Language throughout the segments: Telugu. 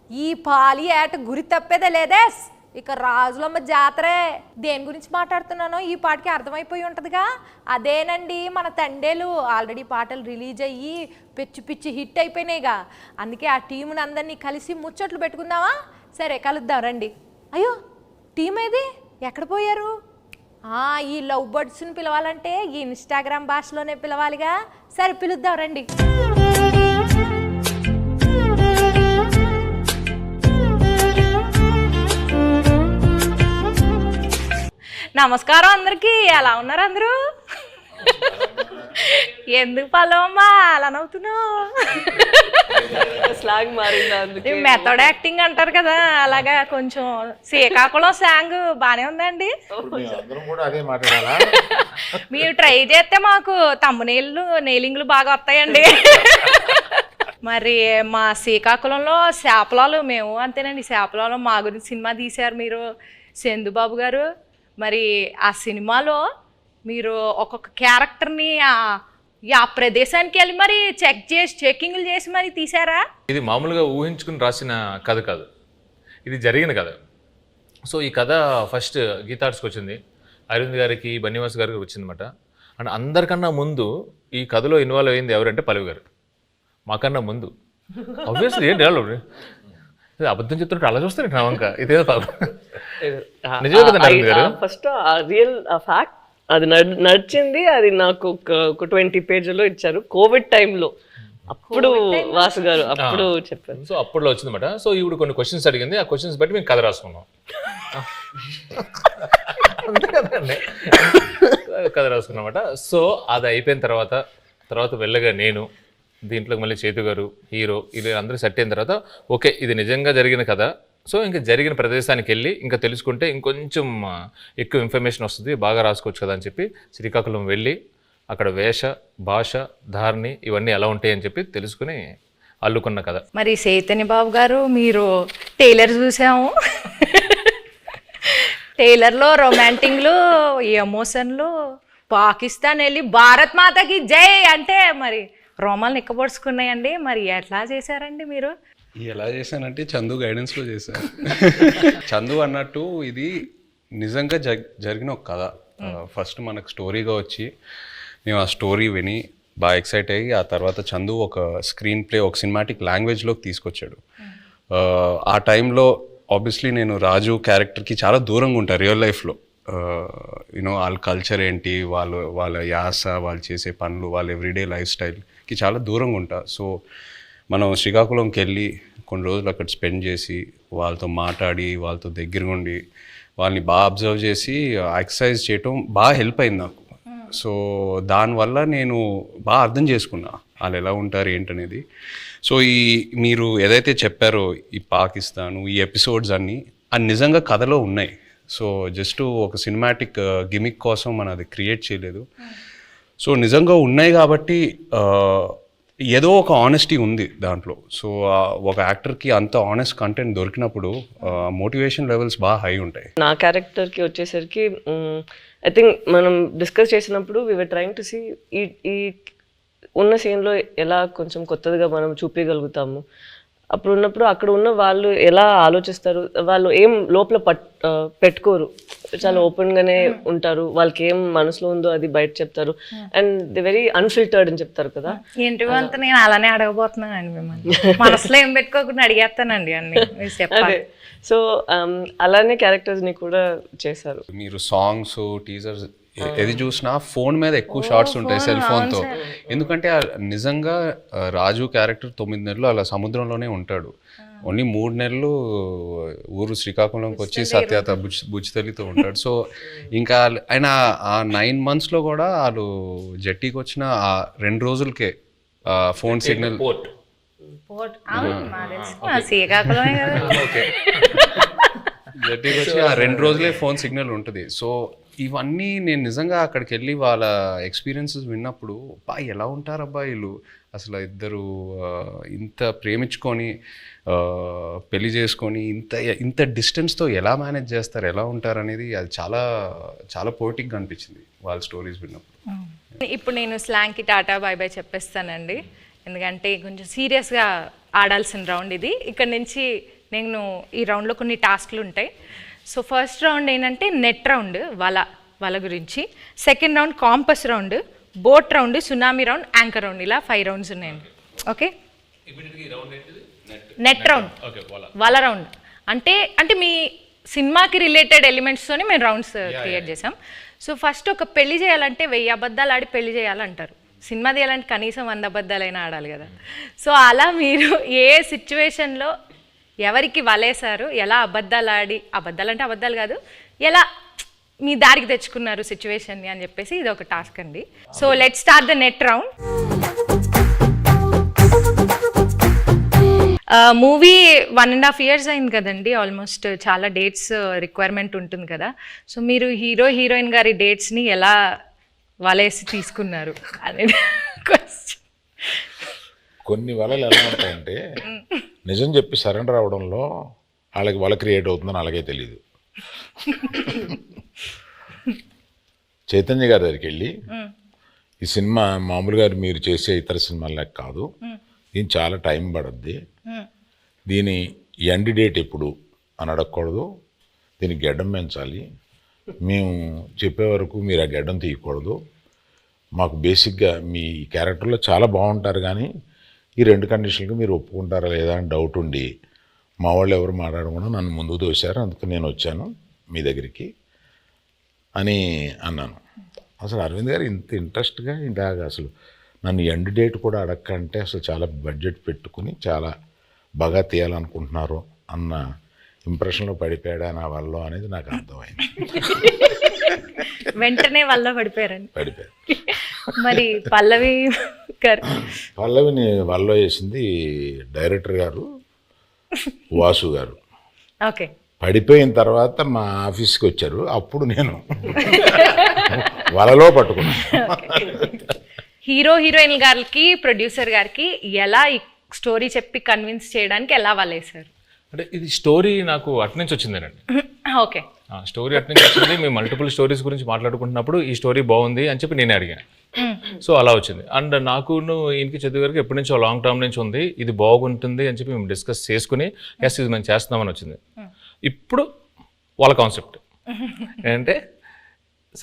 ఈ పాలి ఏట గురి తప్పేదే లేదే. ఇక రాజులమ్మ జాతరే. దేని గురించి మాట్లాడుతున్నానో ఈ పాటకి అర్థమైపోయి ఉంటుందిగా. అదేనండి మన తండేలు. ఆల్రెడీ పాటలు రిలీజ్ అయ్యి పిచ్చి పిచ్చి హిట్ అయిపోయినాయిగా. అందుకే ఆ టీముని అందరినీ కలిసి ముచ్చట్లు పెట్టుకుందామా? సరే కలుద్దాం రండి. అయ్యో టీం ఏది, ఎక్కడ పోయారు? ఈ లవ్ బర్డ్స్ని పిలవాలంటే ఈ ఇన్స్టాగ్రామ్ భాషలోనే పిలవాలిగా. సరే పిలుద్దాం రండి. నమస్కారం అందరికి. ఎలా ఉన్నారు అందరూ? ఎందుకు పల్లవమ్మా అలా నవ్వుతున్నావు? స్లాంగ్ మారింది, మెథడ్ యాక్టింగ్ అంటారు కదా, అలాగా కొంచెం శ్రీకాకుళం స్లాంగ్ బానే ఉందండి. మీరు ట్రై చేస్తే మాకు తమ్మునీళ్ళు నెయిలింగ్లు బాగా వస్తాయండి. మరి మా శ్రీకాకుళంలో చేపలాలు మేము అంతేనండి. చేపలాలు మా గురించి సినిమా తీశారు మీరు, చందుబాబు గారు. మరి ఆ సినిమాలో మీరు ఒక్కొక్క క్యారెక్టర్ని ఆ ప్రదేశానికి వెళ్ళి మరి చెకింగ్లు చేసి మరి తీసారా? ఇది మామూలుగా ఊహించుకుని రాసిన కథ కాదు, ఇది జరిగిన కథ. సో ఈ కథ ఫస్ట్ గీతార్ట్స్కి వచ్చింది, అరవింద్ గారికి, బన్నీవాస్ గారికి వచ్చిందన్నమాట. అండ్ అందరికన్నా ముందు ఈ కథలో ఇన్వాల్వ్ అయింది ఎవరంటే పల్లవి గారు. మాకన్నా ముందు ఆబ్వియస్లీ ఏం డెవలప్ అబద్ధం చెప్తుంటే అలా చూస్తారు నా వంక. ఇదేదో నిజమే కదండి అరవింద్ గారు. ఫస్ట్ రియల్ ఫ్యాక్ట్ అది నడిచింది. అది నాకు ఒక 20 పేజీలో ఇచ్చారు కోవిడ్ టైంలో. అప్పుడు వాసు గారు అప్పుడు చెప్పారు. సో అప్పుడులో వచ్చిందన్నమాట. సో ఇప్పుడు కొన్ని క్వశ్చన్స్ అడిగింది, ఆ క్వశ్చన్స్ బట్టి మేము కథ రాసుకున్నాం. అంతే కదండి, కథ రాసుకున్నమాట. సో అది అయిపోయిన తర్వాత వెళ్ళగా నేను దీంట్లోకి మళ్ళీ చేతు గారు హీరో ఇది అందరూ సెట్ అయిన తర్వాత ఓకే ఇది నిజంగా జరిగిన కథ. సో ఇంకా జరిగిన ప్రదేశానికి వెళ్ళి ఇంకా తెలుసుకుంటే ఇంకొంచెం ఎక్కువ ఇన్ఫర్మేషన్ వస్తుంది, బాగా రాసుకోవచ్చు కదా అని చెప్పి శ్రీకాకుళం వెళ్ళి అక్కడ వేష భాష ధారణి ఇవన్నీ ఎలా ఉంటాయి అని చెప్పి తెలుసుకుని అల్లుకున్న కథ. మరి చైతన్య బాబు గారు మీరు టైలర్ చూసాము. టైలర్లో రొమాంటిక్లు, ఎమోషన్లు, పాకిస్తాన్ వెళ్ళి భారత్ మాతకి జై అంటే మరి రోమాలు నిక్కబొడుచుకున్నాయండి. మరి ఎట్లా చేశారండి మీరు? ఎలా చేశానంటే చందు గైడెన్స్లో చేశాను. చందు అన్నట్టు ఇది నిజంగా జరిగిన ఒక కథ. ఫస్ట్ మనకు స్టోరీగా వచ్చి మేము ఆ స్టోరీ విని బాగా ఎక్సైట్ అయ్యి ఆ తర్వాత చందు ఒక స్క్రీన్ ప్లే ఒక సినిమాటిక్ లాంగ్వేజ్లోకి తీసుకొచ్చాడు. ఆ టైంలో ఆబ్వియస్లీ నేను రాజు క్యారెక్టర్కి చాలా దూరంగా ఉంటాను రియల్ లైఫ్లో. యూనో వాళ్ళ కల్చర్ ఏంటి, వాళ్ళ యాస, వాళ్ళు చేసే పనులు, వాళ్ళ ఎవ్రీడే లైఫ్ స్టైల్కి చాలా దూరంగా ఉంటా. సో మనం శ్రీకాకుళంకి వెళ్ళి కొన్ని రోజులు అక్కడ స్పెండ్ చేసి వాళ్ళతో మాట్లాడి వాళ్ళతో దగ్గరగా ఉండి వాళ్ళని బాగా అబ్జర్వ్ చేసి ఎక్సర్సైజ్ చేయటం బాగా హెల్ప్ అయింది నాకు. సో దానివల్ల నేను బాగా అర్థం చేసుకున్నా వాళ్ళు ఎలా ఉంటారు ఏంటనేది. సో మీరు ఏదైతే చెప్పారో ఈ పాకిస్తాను ఈ ఎపిసోడ్స్ అన్నీ అది నిజంగా కథలో ఉన్నాయి. సో జస్ట్ ఒక సినిమాటిక్ గిమిక్ కోసం మనం అది క్రియేట్ చేయలేదు. సో నిజంగా ఉన్నాయి కాబట్టి ఏదో ఒక ఆనెస్టీ ఉంది దాంట్లో. సో ఒక యాక్టర్కి అంత ఆనెస్ట్ కంటెంట్ దొరికినప్పుడు మోటివేషన్ లెవెల్స్ బాగా హై ఉంటాయి. నా క్యారెక్టర్కి వచ్చేసరికి ఐ థింక్ మనం డిస్కస్ చేసినప్పుడు we were trying to see ఈ ఉన్న సీన్లో ఎలా కొంచెం కొత్తదిగా మనం చూపించగలుగుతాము. అప్పుడు ఉన్నప్పుడు అక్కడ ఉన్న వాళ్ళు ఎలా ఆలోచిస్తారు, వాళ్ళు ఏం లోపల పెట్టుకోరు, చాలా ఓపెన్గానే ఉంటారు. వాళ్ళకి ఏం మనసులో ఉందో అది బయట చెప్తారు. అండ్ ది వెరీ అన్ఫిల్టర్డ్ అని చెప్తారు కదా. ఏంటి అంతా నేను అలానే అడగబోతున్నానండి మిమ్మల్ని. మనసులో ఏం పెట్టుకోకుండా అడిగేస్తానండి అన్ని. అదే సో అలానే క్యారెక్టర్స్ని కూడా చేశారు. మీరు సాంగ్స్ టీజర్స్ ఏది చూసినా ఫోన్ మీద ఎక్కువ షార్ట్స్ ఉంటాయి సెల్ ఫోన్తో. ఎందుకంటే నిజంగా రాజు క్యారెక్టర్ 9 నెలలు అలా సముద్రంలోనే ఉంటాడు. ఓన్లీ 3 నెలలు ఊరు శ్రీకాకుళంకి వచ్చి సత్యత బుజ్జితల్లితో ఉంటాడు. సో ఇంకా ఆయన ఆ 9 monthsలో కూడా వాళ్ళు జట్టీకి వచ్చిన ఆ 2 రోజులకే ఫోన్ సిగ్నల్ జట్టీకి వచ్చి ఆ 2 రోజులే ఫోన్ సిగ్నల్ ఉంటుంది. సో ఇవన్నీ నేను నిజంగా అక్కడికి వెళ్ళి వాళ్ళ ఎక్స్పీరియన్సెస్ విన్నప్పుడు ఎలా ఉంటారు అబ్బాయిలు అసలు ఇద్దరు ఇంత ప్రేమించుకొని పెళ్లి చేసుకొని ఇంత డిస్టెన్స్తో ఎలా మేనేజ్ చేస్తారు, ఎలా ఉంటారు అనేది అది చాలా చాలా పోయిటిక్గా అనిపించింది వాళ్ళ స్టోరీస్ విన్నప్పుడు. ఇప్పుడు నేను స్లాంగ్కి టాటా బాయ్ బాయ్ చెప్పేస్తానండి, ఎందుకంటే కొంచెం సీరియస్గా ఆడాల్సిన రౌండ్ ఇది. ఇక్కడ నుంచి నేను ఈ రౌండ్లో కొన్ని టాస్క్లు ఉంటాయి. సో ఫస్ట్ రౌండ్ ఏంటంటే నెట్ రౌండ్, వల గురించి. Second round campus round, boat round, tsunami round, anchor round, ఇలా 5 రౌండ్స్ ఉన్నాయండి. ఓకే, నెట్ రౌండ్, వల రౌండ్ అంటే మీ సినిమాకి రిలేటెడ్ ఎలిమెంట్స్తోనే మేము రౌండ్స్ క్రియేట్ చేసాం. సో ఫస్ట్ ఒక పెళ్లి చేయాలంటే 1000 అబద్ధాలు ఆడి పెళ్లి చేయాలంటారు. సినిమా తీయాలంటే కనీసం 100 అబద్ధాలైనా ఆడాలి కదా. సో అలా మీరు ఏ సిచ్యువేషన్లో ఎవరికి వలేశారు, ఎలా అబద్ధాలు ఆడి, అబద్ధాలు అంటే అబద్ధాలు కాదు, ఎలా మీ దారికి తెచ్చుకున్నారు సిచ్యువేషన్ని అని చెప్పేసి ఇది ఒక టాస్క్ అండి. So let's start the net round. Movie 1.5 years అయింది కదండి, ఆల్మోస్ట్ చాలా డేట్స్ రిక్వైర్మెంట్ ఉంటుంది కదా. సో మీరు హీరోయిన్ గారి డేట్స్ని ఎలా వలేసి తీసుకున్నారు అనేది క్వశ్చన్. కొన్ని వలలు ఎలా ఉంటాయంటే నిజం చెప్పి సరెండర్ అవడంలో వాళ్ళకి వల క్రియేట్ అవుతుందని అలాగే తెలియదు. చైతన్య గారి దగ్గరికి వెళ్ళి ఈ సినిమా మామూలుగా మీరు చేసే ఇతర సినిమాలకు కాదు, దీని చాలా టైం పడుద్ది, దీని ఎండ్ డేట్ ఎప్పుడు అని అడగకూడదు, దీనికి గెడ్డం పెంచాలి, మేము చెప్పే వరకు మీరు ఆ గెడ్డం తీయకూడదు, మాకు బేసిక్గా మీ క్యారెక్టర్లో చాలా బాగుంటారు కానీ ఈ 2 కండిషన్లకు మీరు ఒప్పుకుంటారా లేదా అని డౌట్ ఉండి మా వాళ్ళు ఎవరు మాట్లాడకుండా నన్ను ముందుకు తోశారు, అందుకు నేను వచ్చాను మీ దగ్గరికి అని అన్నాను. అసలు అరవింద్ గారు ఇంత ఇంట్రెస్ట్గా ఇలాగ అసలు నన్ను ఎండ్ డేట్ కూడా అడగకంటే అసలు చాలా బడ్జెట్ పెట్టుకుని చాలా బాగా తీయాలనుకుంటున్నారు అన్న ఇంప్రెషన్లో పడిపోయాడా నా వల్ల అనేది నాకు అర్థమైంది. వెంటనే వల్ల పడిపోయారు. మరి పల్లవిని వల్ల వేసింది డైరెక్టర్ గారు వాసు గారు. ఓకే, పడిపోయిన తర్వాత మా ఆఫీస్కి వచ్చారు, అప్పుడు నేను వలలో పట్టుకున్నాను. హీరోయిన్ గారికి ప్రొడ్యూసర్ గారికి ఎలా ఈ స్టోరీ చెప్పి కన్విన్స్ చేయడానికి ఎలా వలేశారు? అంటే ఇది స్టోరీ నాకు అట్నుంచి వచ్చిందేనండి. ఓకే, స్టోరీ అట్నుంచి వచ్చింది. మేము మల్టిపుల్ స్టోరీస్ గురించి మాట్లాడుకుంటున్నప్పుడు ఈ స్టోరీ బాగుంది అని చెప్పి నేను అడిగాను. సో అలా వచ్చింది. అండ్ నాకు ఈయనకి చదువు గారికి ఎప్పటి నుంచో లాంగ్ టర్మ్ నుంచి ఉంది, ఇది బాగుంటుంది అని చెప్పి మేము డిస్కస్ చేసుకుని ఎస్ ఇది మేము చేస్తున్నామని వచ్చింది. ఇప్పుడు వాళ్ళ కాన్సెప్ట్ ఏంటంటే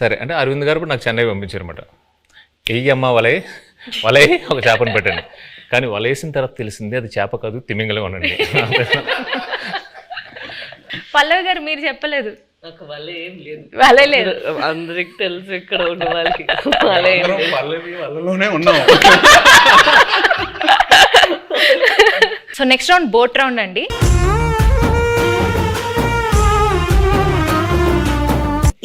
సరే అంటే అరవింద్ గారు నాకు చెన్నై పంపించారన్నమాట. అమ్మ వలే ఒక చేపను పెట్టండి, కానీ వలేసిన తర్వాత తెలిసింది అది చేప కాదు తిమింగలం అనండి. పల్లవి గారు మీరు చెప్పలేదు. నాకు వల్ల ఏం లేదు, వలే లేదు, అందరికి తెలుసు ఇక్కడ ఉన్న వాళ్ళకి వల్ల ఏం లేదు. వలలోనే ఉన్నాం. So next round boat round అండి.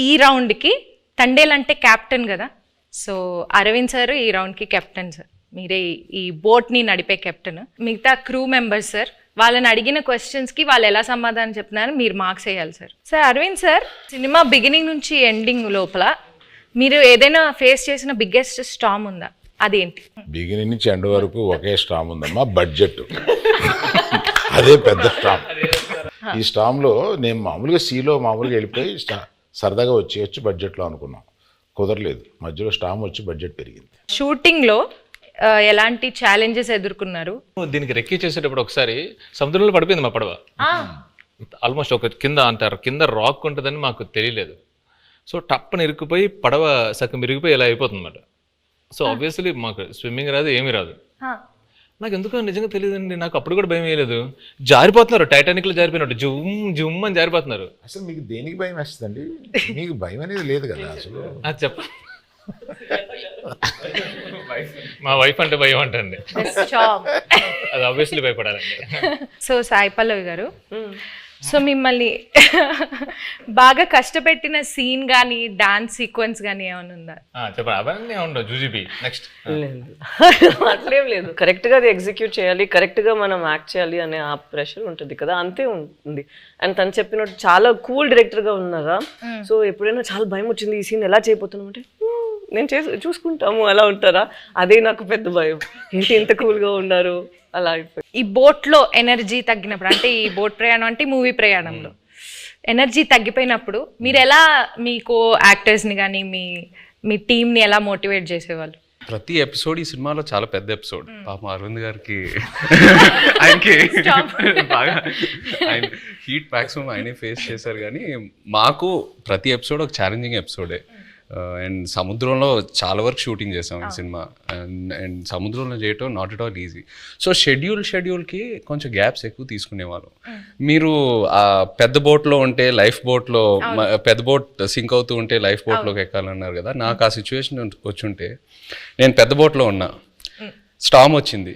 ఈ రౌండ్కి తండేల్ అంటే క్యాప్టెన్ కదా, సో అరవింద్ సార్ ఈ రౌండ్కి కెప్టెన్ సార్, మీరే ఈ బోట్ని నడిపే కెప్టెన్. మిగతా క్రూ మెంబర్స్ సార్, వాళ్ళని అడిగిన క్వశ్చన్స్కి వాళ్ళు ఎలా సమాధానం చెప్తున్నారు మీరు మార్క్స్ వేయాలి sir. Sir Aravind sir, cinema beginning నుంచి ఎండింగ్ లోపల మీరు ఏదైనా ఫేస్ చేసిన బిగ్గెస్ట్ స్టామ్ ఉందా, అదేంటి? బిగినింగ్ నుంచి ఎండ్ వరకు ఒకే స్టామ్ ఉందమ్మా, బడ్జెట్. అదే పెద్ద స్టామ్. ఈ స్టామ్లో నేను మామూలుగా సీలో మామూలుగా వెళ్ళిపోయి సరదాగా వచ్చి బడ్జెట్లో అనుకున్నాం, కుదరలేదు. మధ్యలో స్టామ్ వచ్చి బడ్జెట్ పెరిగింది. షూటింగ్లో ఎలాంటి ఛాలెంజెస్ ఎదుర్కొన్నారు? దీనికి రెక్కి చేసేటప్పుడు ఒకసారి సముద్రంలో పడిపోయింది మా పడవ. ఆల్మోస్ట్ ఒక కింద రాక్ ఉంటుందని మాకు తెలియలేదు. సో టప్పని ఇరుక్కుపోయి పడవ సగం ఇరిగిపోయి ఇలా అయిపోతుంది అన్నమాట. సో ఆబ్వియస్లీ మాకు స్విమ్మింగ్ రాదు, ఏమీ రాదు. నాకు ఎందుకో నిజంగా తెలియదండి, నాకు అప్పుడు కూడా భయం వేయలేదు. జారిపోతున్నారు, టైటానిక్లో జారిపోయినట్టు జుమ్ అని జారిపోతున్నారు. అసలు మీకు దేనికి భయం వేస్తుందండి? మీకు భయం అనేది లేదు కదా అసలు. అది చెప్ప మా వైఫ్ అంటే భయం అంటండి, అది ఆబ్వియస్లీ భయపడాలండి. సో సాయి పల్లవి గారు, సో మిమ్మల్ని బాగా కష్టపెట్టిన సీన్ కానీ డాన్స్ సీక్వెన్స్ కానీ ఏమైనా ఉందా? చెప్పండి. అవన్నీ ఉండవు. జూజీబీ నెక్స్ట్ అట్లేం లేదు. కరెక్ట్గా అది ఎగ్జిక్యూట్ చేయాలి, కరెక్ట్గా మనం యాక్ట్ చేయాలి అనే ఆ ప్రెషర్ ఉంటుంది కదా, అంతే ఉంటుంది. అండ్ తను చెప్పినట్టు చాలా కూల్ డైరెక్టర్గా ఉన్నారా. సో ఎప్పుడైనా చాలా భయం వచ్చింది ఈ సీన్ ఎలా చేయబోతున్నాం అంటే నేను చూసుకుంటాము అలా ఉంటారా, అదే నాకు పెద్ద భయం. ఏంటి ఇంత కూల్గా ఉన్నారు అలా అయిపోయి. ఈ బోట్లో ఎనర్జీ తగ్గినప్పుడు, అంటే ఈ బోట్ ప్రయాణం అంటే మూవీ ప్రయాణంలో ఎనర్జీ తగ్గిపోయినప్పుడు మీరు ఎలా మీ కో యాక్టర్స్ని కానీ మీ టీంని ఎలా మోటివేట్ చేసేవాళ్ళు? ప్రతి ఎపిసోడ్ ఈ సినిమాలో చాలా పెద్ద ఎపిసోడ్. పాపం అరవింద్ గారికి ఆయనకి బాగా ఆయన హీట్ మ్యాక్సిమం ఆయనే ఫేస్ చేశారు. కానీ మాకు ప్రతి ఎపిసోడ్ ఒక ఛాలెంజింగ్ ఎపిసోడే. అండ్ సముద్రంలో చాలా వరకు షూటింగ్ చేసాం ఈ సినిమా. అండ్ సముద్రంలో చేయటం not at all easy. So షెడ్యూల్కి కొంచెం గ్యాప్స్ ఎక్కువ తీసుకునేవాళ్ళం. మీరు ఆ పెద్ద బోట్లో ఉంటే లైఫ్ బోట్లో, పెద్ద బోట్ సింక్ అవుతూ ఉంటే లైఫ్ బోట్లోకి ఎక్కాలన్నారు కదా. నాకు ఆ సిచ్యువేషన్ వచ్చుంటే, నేను పెద్ద బోట్లో ఉన్నా, స్టామ్ వచ్చింది,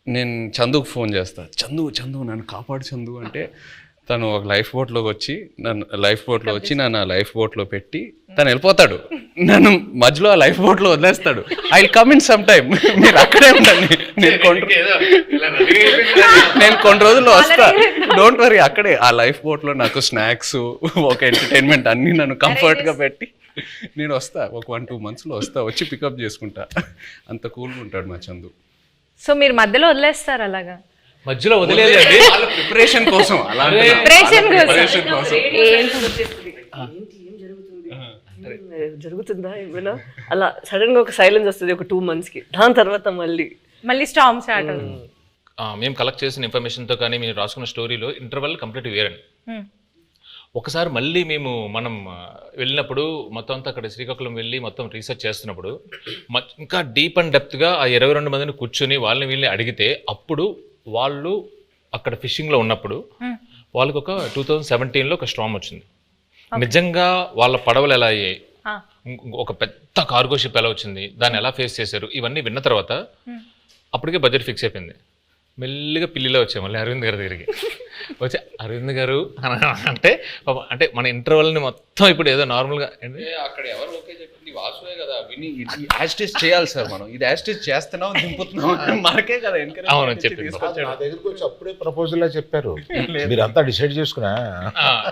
నేను చందుకు ఫోన్ చేస్తా, చందు నన్ను కాపాడు చందు అంటే, తను ఒక లైఫ్ బోట్లోకి వచ్చి నన్ను లైఫ్ బోట్లో పెట్టి తను వెళ్ళిపోతాడు. నన్ను మధ్యలో ఆ లైఫ్ బోట్లో వదిలేస్తాడు. I will come in some time, మీరు అక్కడే ఉండండి, నేను కొన్ని రోజుల్లో వస్తా, డోంట్ వరీ. అక్కడే ఆ లైఫ్ బోట్లో నాకు స్నాక్స్, ఒక ఎంటర్టైన్మెంట్ అన్నీ నన్ను కంఫర్ట్గా పెట్టి నేను వస్తా. ఒక 1-2 monthsలో వస్తా, వచ్చి పికప్ చేసుకుంటా. అంత కూల్గా ఉంటాడు మా చందు. సో మీరు మధ్యలో వదిలేస్తారు అలాగా? మధ్యలో వదిలేదండి, ప్రిపరేషన్ కోసం జరుగుతుందా ఏమైనా అలా సడన్ గా ఒక సైలెన్స్ వస్తుంది ఒక 2 monthsకి. దాని తర్వాత మళ్ళీ స్టామ్ స్టార్ట్ అవుతుంది. మేము కలెక్ట్ చేసిన ఇన్ఫర్మేషన్తో కానీ మీరు రాసుకున్న స్టోరీలో ఇంటర్వెల్ కంప్లీట్ వేరండి. ఒకసారి మళ్ళీ మనం వెళ్ళినప్పుడు మొత్తం అంతా అక్కడ శ్రీకాకుళం వెళ్ళి మొత్తం రీసెర్చ్ చేస్తున్నప్పుడు ఇంకా డీప్ అండ్ డెప్త్గా ఆ 22 మందిని కూర్చొని వాళ్ళని వీళ్ళని అడిగితే, అప్పుడు వాళ్ళు అక్కడ ఫిషింగ్లో ఉన్నప్పుడు వాళ్ళకి ఒక 2017లో ఒక స్టార్మ్ వచ్చింది. నిజంగా వాళ్ళ పడవలు ఎలా అయ్యాయి, ఒక పెద్ద కార్గో షిప్ ఎలా వచ్చింది, దాన్ని ఎలా ఫేస్ చేశారు, ఇవన్నీ విన్న తర్వాత అప్పటికే బడ్జెట్ ఫిక్స్ అయిపోయింది. మెల్లిగా పిల్లిలో వచ్చాము మళ్ళీ అరవింద్ గారి దగ్గరికి. వచ్చి అరవింద్ గారు అంటే మన ఇంటర్వెల్ని మొత్తం ఇప్పుడు ఏదో నార్మల్గా అక్కడ ఎవరు ఓకే చెప్పింది వాసువే కదా, విని యాస్టేజ్ చేయాలి సార్, మనం ఇది యాస్టేజ్ చేస్తున్నాం దింపుతున్నాం మనకే కదా ఎంకరేజ్. అవును చెప్పింది. నా దగ్గరికి వచ్చి అప్పుడే ప్రపోజల్ చెప్పారు, మీరంతా డిసైడ్ చేసుకున్నా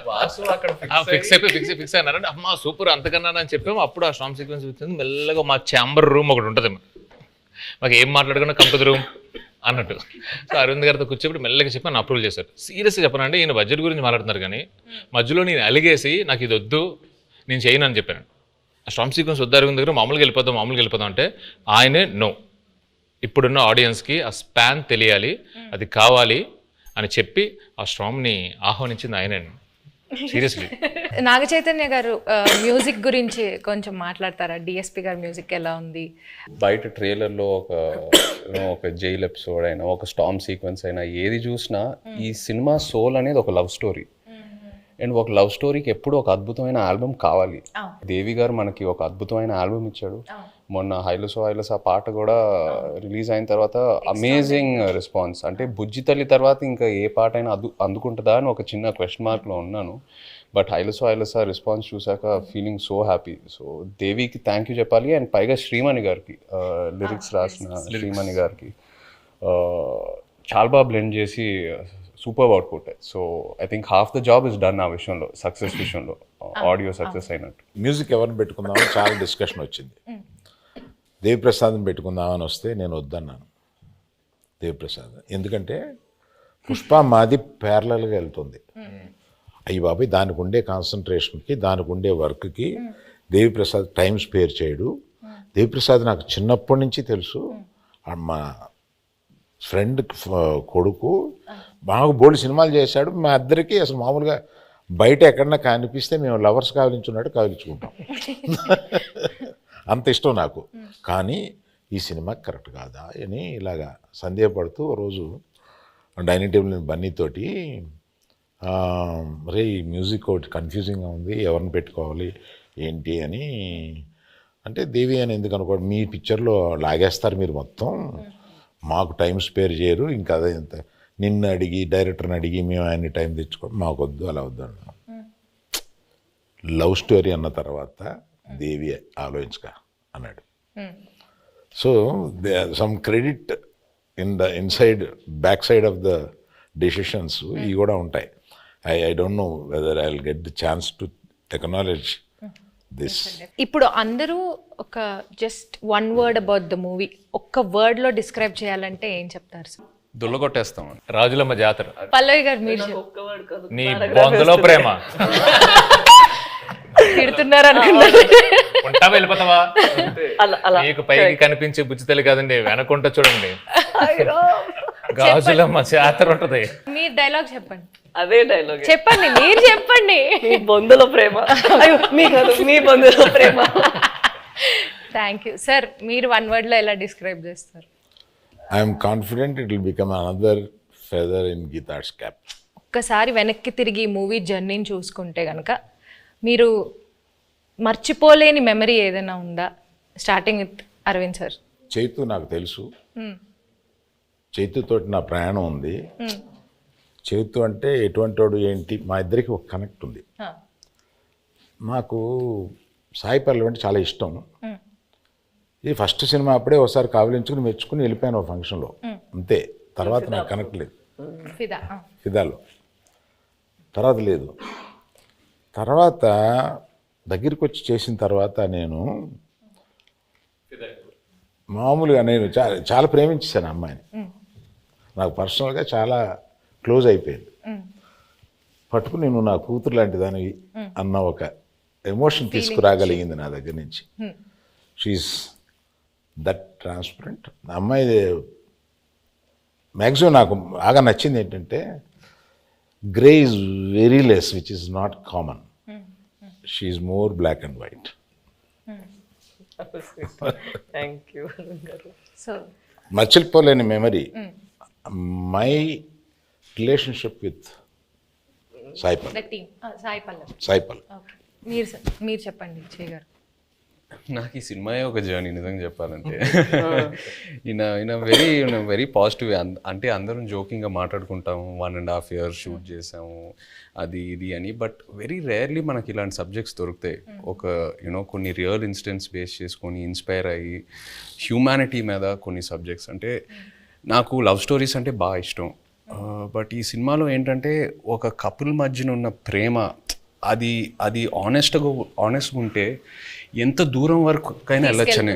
వాసు అక్కడ ఫిక్స్ అయినారంటే అమ్మా సూపర్ అంతకన్నా అని చెప్పాము. అప్పుడు ఆ స్టామ్ సీక్వెన్స్ వచ్చింది. మెల్లగా మా ఛాంబర్ రూమ్ ఒకటి ఉంటుంది, మాకు ఏం మాట్లాడుకున్నా కంపెనీ రూమ్ అన్నట్టు. సో అరవింద్ గారితో కూర్చోబెట్టి మెల్లగా చెప్పి నన్ను అప్రూవల్ చేశారు. సీరియస్గా చెప్పనండి, ఈయన బడ్జెట్ గురించి మాట్లాడుతున్నారు కానీ మధ్యలో నేను అలిగేసి నాకు ఇది వద్దు నేను చేయను అని చెప్పాను. ఆ స్టామ్ సీక్వెన్స్ వద్దు అరవింద్ దగ్గర, మామూలుగా వెళ్ళిపోతాం అంటే ఆయనే నో, ఇప్పుడున్న ఆడియన్స్కి ఆ స్పాన్ తెలియాలి, అది కావాలి అని చెప్పి ఆ స్టామ్ని ఆహ్వానించింది ఆయనే. సీరియస్లీ. నాగ చైతన్య గారు మ్యూజిక్ గురించి కొంచెం మాట్లాడతారా? డిఎస్పి గారి మ్యూజిక్ ఎలా ఉంది? బయట ట్రైలర్లో ఒక జైల్ ఎపిసోడ్ అయినా, ఒక స్టామ్ సీక్వెన్స్ అయినా, ఏది చూసినా ఈ సినిమా సోల్ అనేది ఒక లవ్ స్టోరీ. అండ్ ఒక లవ్ స్టోరీకి ఎప్పుడు ఒక అద్భుతమైన ఆల్బమ్ కావాలి. దేవి గారు మనకి ఒక అద్భుతమైన ఆల్బమ్ ఇచ్చాడు. మొన్న హైలసో పాట కూడా రిలీజ్ అయిన తర్వాత అమేజింగ్ రెస్పాన్స్. అంటే బుజ్జి తల్లి తర్వాత ఇంకా ఏ పాట అయినా అందుకుంటుందా అని ఒక చిన్న క్వశ్చన్ మార్క్లో ఉన్నాను. బట్ హైలసో రెస్పాన్స్ చూసాక ఫీలింగ్ సో హ్యాపీ. సో దేవికి థ్యాంక్ యూ చెప్పాలి. అండ్ పైగా శ్రీమణి గారికి, లిరిక్స్ రాసిన శ్రీమణి గారికి చాలా బాగా బ్లెండ్ చేసి super output. So I think half the job is done ఆ విషయంలో, సక్సెస్ విషయంలో, ఆడియో సక్సెస్ అయినట్టు. మ్యూజిక్ ఎవరిని పెట్టుకుందామని చాలా డిస్కషన్ వచ్చింది. దేవిప్రసాద్ని పెట్టుకుందామని వస్తే నేను వద్దన్నాను దేవిప్రసాద్. ఎందుకంటే పుష్ప మాది ప్యారలల్గా వెళ్తుంది. అయ్యి బాబాయ్ దానికి ఉండే కాన్సన్ట్రేషన్కి, దానికి ఉండే వర్క్కి దేవిప్రసాద్ టైం స్పేర్ చేయడు. దేవిప్రసాద్ నాకు చిన్నప్పటి నుంచి తెలుసు. మా ఫ్రెండ్ కొడుకు బాగా బోల్డ్ సినిమాలు చేశాడు. మా ఇద్దరికి అసలు మామూలుగా బయట ఎక్కడన్నా కనిపిస్తే మేము లవర్స్ కావలించున్నట్టు కావలించుకుంటాం. అంత ఇష్టం నాకు. కానీ ఈ సినిమా కరెక్ట్ కాదా అని ఇలాగా సందేహపడుతూ రోజు డైనింగ్ టేబుల్ బన్నీతోటి రే ఈ మ్యూజిక్ ఒకటి కన్ఫ్యూజింగ్గా ఉంది, ఎవరిని పెట్టుకోవాలి ఏంటి అని అంటే, దేవి అని ఎందుకు అనుకోండి, మీ పిక్చర్లో లాగేస్తారు మీరు మొత్తం, మాకు టైం స్పేర్ చేయరు, ఇంకా అదే ఇంత నిన్ను అడిగి డైరెక్టర్ని అడిగి మేము ఆయన టైం తెచ్చుకోండి, మాకు వద్దు అలా వద్దు అన్నాం. లవ్ స్టోరీ అన్న తర్వాత దేవి ఆలోచించక అన్నాడు. So some credit inside back side of the decisions ఇవి కూడా ఉంటాయి. I don't know whether I will get the chance to acknowledge this. ఇప్పుడు అందరూ ఒక just one word about the movie ఒక్క వర్డ్ లో డిస్క్రైబ్ చేయాలంటే ఏం చెప్తారు సార్? దుల్లగొట్టేస్తాం. రాజులమ్మ జాతర. పల్లవి గారు మీరు నీ బొందలో ప్రేమ. తిడుతున్నారు అనుకున్నారు. ఉంటా వెళ్ళిపోతావా? అలా అలా మీకు పైకి కనిపించే బుజ్జితల్లి కాదండి, వెనకుంట చూడండి గాజులమ్మ చేతర ఉంటది. మీ డైలాగ్ చెప్పండి. అదే డైలాగ్, చెప్పండి, మీరు చెప్పండి. మీ బొందులో ప్రేమ. అయ్యో, మీ కాదు, మీ బొందులో ప్రేమ. Thank you sir. మీరు 1 word లో ఎలా డిస్క్రైబ్ చేస్తారు? I'm confident it will become another feather in Geetha Arts cap. ఒక్కసారి వెనక్కి తిరిగి మూవీ జర్నీని చూసుకుంటే కనుక మీరు మర్చిపోలేని మెమరీ ఏదైనా ఉందా? Starting with Aravind sir. Chaitu నాకు తెలుసు, చైతుతోటి నా ప్రయాణం ఉంది. చైతు అంటే ఎటువంటి వాడు ఏంటి, మా ఇద్దరికి ఒక కనెక్ట్ ఉంది. నాకు సాయి పల్లవి అంటే చాలా ఇష్టం. ఇది ఫస్ట్ సినిమా అప్పుడే ఒకసారి కావలించుకుని మెచ్చుకుని వెళ్ళిపోయాను ఒక ఫంక్షన్లో, అంతే. తర్వాత నాకు కనెక్ట్ లేదు. ఫిదాలో తర్వాత లేదు. తర్వాత దగ్గరికి వచ్చి చేసిన తర్వాత నేను మామూలుగా నేను చాలా ప్రేమించేశాను అమ్మాయిని. నాకు పర్సనల్గా చాలా క్లోజ్ అయిపోయింది. పట్టుకుని నేను నా కూతురు లాంటి దానివి అన్న ఒక ఎమోషన్ తీసుకురాగలిగింది నా దగ్గర నుంచి. She is that transparent. అమ్మాయి మ్యాక్సిమం నాకు బాగా నచ్చింది ఏంటంటే grey is very less, which is not common. She is more black and white. Thank you. So మర్చిపోలేని memory my relationship with Sai Pallavi. Sai Pallavi. మీరు చెప్పండి చేయ గారు. నాకు ఈ సినిమాయే ఒక జర్నీ నిజంగా చెప్పాలంటే. ఈయన వెరీ పాజిటివ్. అంటే అందరం జోకింగ్గా మాట్లాడుకుంటాము, 1.5 years షూట్ చేసాము అది ఇది అని. బట్ వెరీ రేర్లీ మనకి ఇలాంటి సబ్జెక్ట్స్ దొరుకుతాయి. ఒక కొన్ని రియల్ ఇన్సిడెంట్స్ బేస్ చేసుకొని ఇన్స్పైర్ అయ్యి హ్యూమానిటీ మీద కొన్ని సబ్జెక్ట్స్. అంటే నాకు లవ్ స్టోరీస్ అంటే బాగా ఇష్టం. బట్ ఈ సినిమాలో ఏంటంటే ఒక కపుల్ మధ్యన ఉన్న ప్రేమ అది ఆనెస్ట్గా ఉంటే ఎంత దూరం వరకైనా వెళ్ళొచ్చని,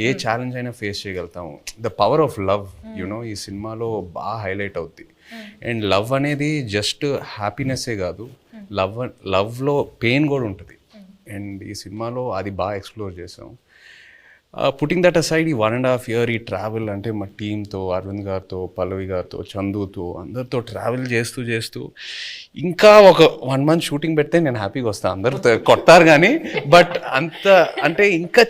ఏ ఛాలెంజ్ అయినా ఫేస్ చేయగలుగుతాము. ద పవర్ ఆఫ్ లవ్ ఈ సినిమాలో బాగా హైలైట్ అవుద్ది. అండ్ లవ్ అనేది జస్ట్ హ్యాపీనెస్సే కాదు, లవ్లో పెయిన్ కూడా ఉంటుంది. అండ్ ఈ సినిమాలో అది బాగా ఎక్స్ప్లోర్ చేసాం. పుట్టింగ్ దట్ అసైడ్, ఈ 1.5 year ఈ ట్రావెల్ అంటే మా టీంతో, అరవింద్ గారితో, పల్లవి గారితో, చందుతో, అందరితో ట్రావెల్ చేస్తూ ఇంకా ఒక 1 month షూటింగ్ పెడితే నేను హ్యాపీగా వస్తాను. అందరూ కొట్టారు కానీ, బట్ అంత అంటే ఇంకా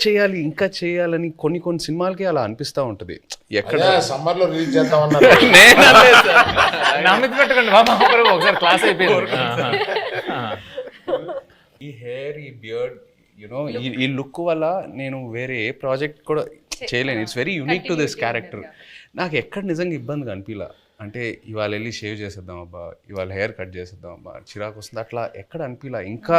చేయాలని కొన్ని సినిమాలకి అలా అనిపిస్తూ ఉంటుంది. ఎక్కడ సమ్మర్లో రిలీజ్ చేద్దామన్నారు. నమ్మిది పెట్టకండి బాబా, ఒకసారి క్లాస్ అయిపోయింది. ఈ హెయిర్, ఈ బియర్డ్, ఈ లుక్ వల్ల నేను వేరే ఏ ప్రాజెక్ట్ కూడా చేయలేను. It's very unique to this character. నాకు ఎక్కడ నిజంగా ఇబ్బందిగా అనిపించలా. అంటే ఇవాళ వెళ్ళి షేవ్ చేసేద్దాం అబ్బా, ఇవాళ హెయిర్ కట్ చేసేద్దాం అబ్బా, చిరాకు వస్తుంది, అట్లా ఎక్కడ అనిపించలా. ఇంకా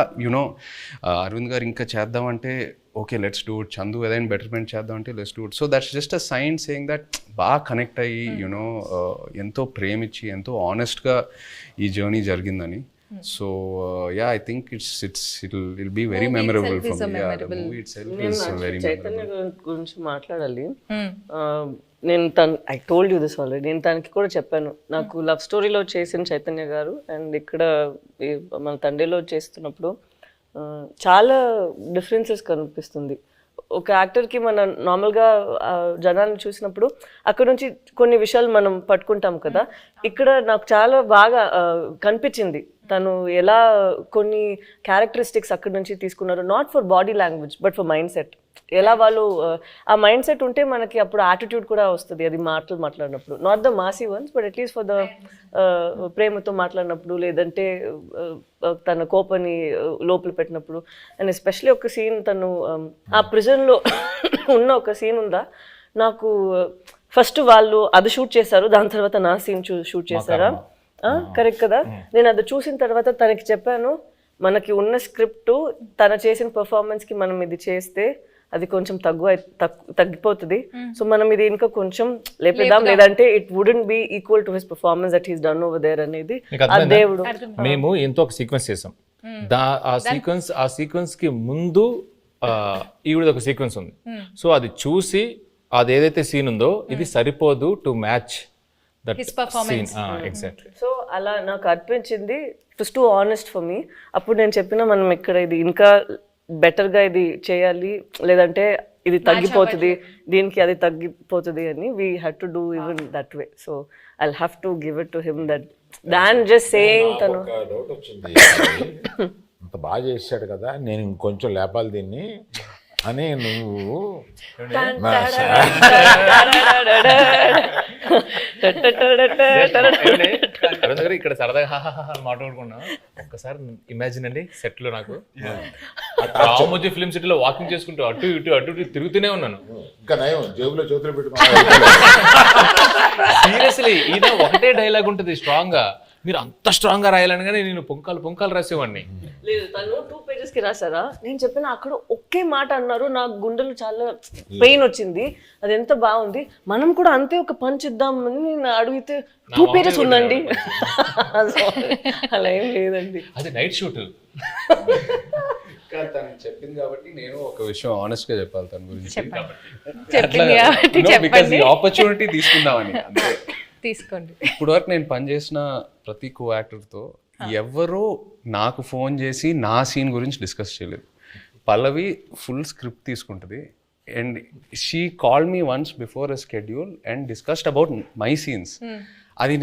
అరవింద్ గారు ఇంకా చేద్దామంటే okay let's do it, Chandu ఏదైనా బెటర్మెంట్ చేద్దాం అంటే let's do it. So that's just a sign saying that బాగా కనెక్ట్ అయ్యి ఎంతో ప్రేమించి ఎంతో ఆనెస్ట్గా ఈ జర్నీ జరిగిందని. So yeah, I think it'll be very memorable for me. Yeah, the movie itself is very Chaitanya memorable. గురించి మాట్లాడాలి. నేను I told you this already. నేను తనకి కూడా చెప్పాను, నాకు లవ్ స్టోరీలో చేసిన చైతన్య గారు అండ్ ఇక్కడ మన తండ్రిలో చేస్తున్నప్పుడు చాలా డిఫరెన్సెస్ కనిపిస్తుంది. ఒక యాక్టర్కి మనం నార్మల్గా జనాన్ని చూసినప్పుడు అక్కడ నుంచి కొన్ని విషయాలు మనం పట్టుకుంటాం కదా. ఇక్కడ నాకు చాలా బాగా కనిపించింది తను ఎలా కొన్ని క్యారెక్టరిస్టిక్స్ అక్కడ నుంచి తీసుకున్నారు. Not for body language but for mind set. ఎలా వాళ్ళు ఆ మైండ్ సెట్ ఉంటే మనకి అప్పుడు యాటిట్యూడ్ కూడా వస్తుంది. అది మాట్లాడినప్పుడు not the Masih once but at least for the ప్రేమతో మాట్లాడినప్పుడు, లేదంటే తన కోపాన్ని లోపల పెట్టినప్పుడు. అండ్ ఎస్పెషలీ ఒక సీన్ తను ఆ ప్రిజన్లో ఉన్న ఒక సీన్ ఉందా, నాకు ఫస్ట్ వాళ్ళు అది షూట్ చేశారు, దాని తర్వాత నా సీన్ షూట్ చేశారా, కరెక్ట్ కదా. నేను అది చూసిన తర్వాత తనకి చెప్పాను, మనకి ఉన్న స్క్రిప్ట్ తన చేసిన పర్ఫార్మెన్స్కి మనం ఇది చేస్తే అది కొంచెం తగ్గిపోతుంది. సో మనం ఇది ఇంకా కొంచెం లేపేద్దాం, లేదంటే it wouldn't be equal to his performance that he's done over there అనేది ఆ దేవుడు. మేము ఎంతో ఒక సీక్వెన్స్ చేసాం. ఆ సీక్వెన్స్ కి ముందు ఈవిడ ఒక సీక్వెన్స్ ఉంది. సో అది చూసి అది ఏదైతే సీన్ ఉందో ఇది సరిపోదు to match that His performance. Exactly. So అలా నాకు అనిపించింది it was two honest for me. అప్పుడు నేను చెప్పిన మనం ఇక్కడ ఇది ఇంకా బెటర్గా ఇది చేయాలి, లేదంటే ఇది తగ్గిపోతుంది, దీనికి అది తగ్గిపోతుంది అని we had to do even that way. So I have to give it to him that than just saying తను. ఒక డౌట్ వచ్చింది, అంత బాగా చేశాడు కదా, నేను ఇంకొంచెం లేపాలి దీన్ని అని నువ్వు అరుణ్ గారు ఇక్కడ సరదాగా హాహాహా మాట్లాడుకున్నాం. ఒక్కసారి ఇమాజిన్ అండి, సెట్ లో నాకు రామోజీ ఫిల్మ్ సిటీలో వాకింగ్ చేసుకుంటూ అటు ఇటు తిరుగుతూనే ఉన్నాను. ఇంకా నయం జేబులో చేతులు పెట్టుకున్నా. సీరియస్లీ ఈయన ఒకటే డైలాగ్ ఉంటుంది స్ట్రాంగ్ గా, మీరు అంత స్ట్రాంగ్ గా రాయాలని కానీ నేను పొంకాలు రాసేవాడిని. లేదు, తను 2 pages కి రాసారా, నేను చెప్పిన అక్కడ ఒకే మాట అన్నారు, నాకు గుండెలు చాలా పెయిన్ వచ్చింది, అది ఎంత బాగుంది, మనం కూడా అంతే ఒక పంచ్ ఇద్దామని నేను అడిగితే 2 pages ఉందండి. అలా ఏం లేదండి. అది నైట్ షూట్. తను చెప్పింది కాబట్టి నేను ఒక విషయం ఆనెస్ట్ గా చెప్పాలి తన గురించి. చెప్పండి. ఆపర్చునిటీ తీసుకుందామని అంతే. తీసుకోండి. ఇప్పుడు వరకు నేను పనిచేసిన ప్రతి కో యాక్టర్తో ఎవరో నాకు ఫోన్ చేసి నా సీన్ గురించి డిస్కస్ చేయలేదు. పల్లవి ఫుల్ స్క్రిప్ట్ తీసుకుంటుంది and she call me once before a schedule and discussed about my scenes. అది